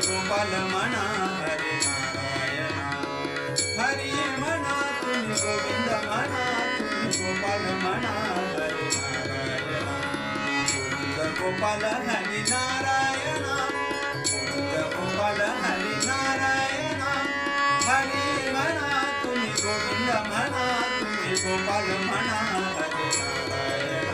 गोपाल म्हणा हरे नारायण हरी म्हणा तुम्ही गोविंद म्हणा तुम्ही गोपाल म्हणा हरे नारायण गोविंद गोपाल हरी नारायण गोविंद गोपाल हरी नारायण हरी म्हणा तुम्ही गोविंद म्हणा तुम्ही गोपाल म्हणा हरे नारायण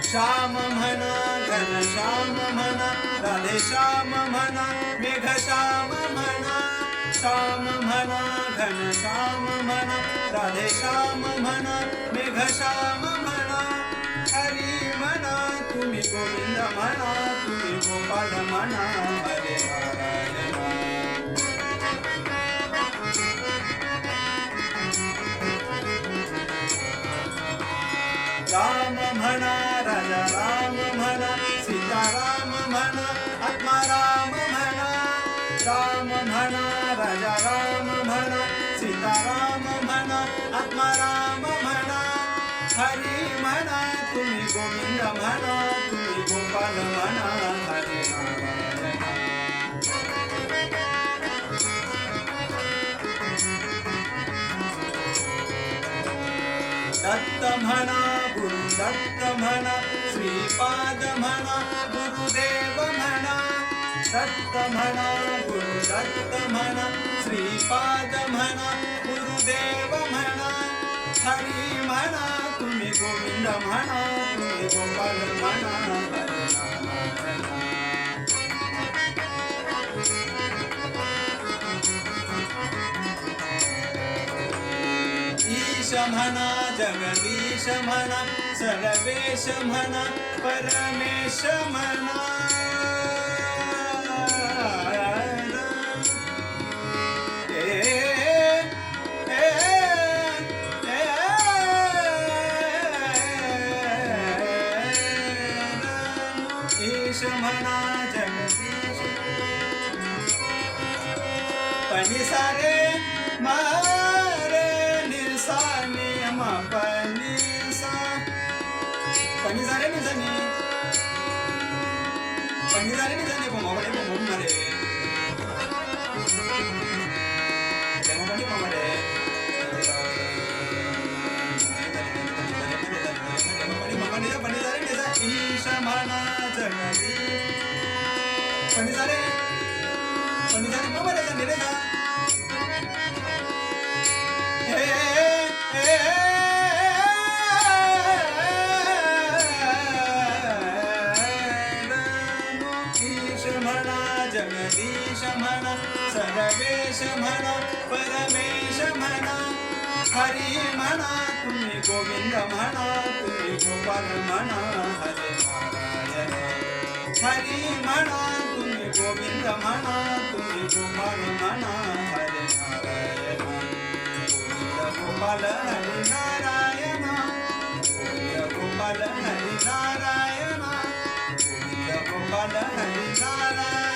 श्याम म्हणा घनश्याम म्हणा राधे श्याम म्हणा मेघ श्याम म्हणा श्याम म्हणा घनश्याम म्हणा राधे श्याम म्हणा मेघ श्याम म्हणा हरी म्हणा तुम्ही गोविंद म्हणा तुम्ही गोपाल म्हणा हरे नारायण राम म्हणा राजा राम म्हणा सीताराम म्हणा आत्माराम म्हणा राम म्हणा राजा राम म्हणा सीताराम म्हणा आत्माराम म्हणा हरी म्हणा तुम्ही गोविंद म्हणा तुम्ही गोपाल म्हणा हरे नारायण दत्त म्हणा गुरु दत्त म्हणा श्रीपाद म्हणा गुरुदेव म्हणा दत्त म्हणा गुरु दत्त म्हणा श्रीपाद म्हणा गुरुदेव म्हणा हरी म्हणा तुम्ही गोविंद म्हणा तुम्ही गोपाल म्हणा हरे नारायण ईश म्हणा जगदीश म्हणा सर्वेश म्हणा परमेश म्हणा ईश म्हणा जगदीश पणी सारे मारे निसा नियम पणी सा पणी सारे निजानी पणी सारे निजानी पोमावडे पोमोमरे पोमावडे पोमरे पणी सारे निजा ईश म्हणा जगदीश पणी सारे पोमरे संडे ना ईश म्हणा जगदीश म्हणा सर्वेश म्हणा परमेश म्हणा हरी म्हणा तुम्ही गोविंद म्हणा तुम्ही गोपाल म्हणा हरे नारायण हरी म्हणा तुम्ही गोविंद म्हणा तुम्ही गोपाल म्हणा हरे नारायण गोपाल हरि नारायण गोविंद गोपाल हरि नारायण गोविंद गोपाल हरि नारायण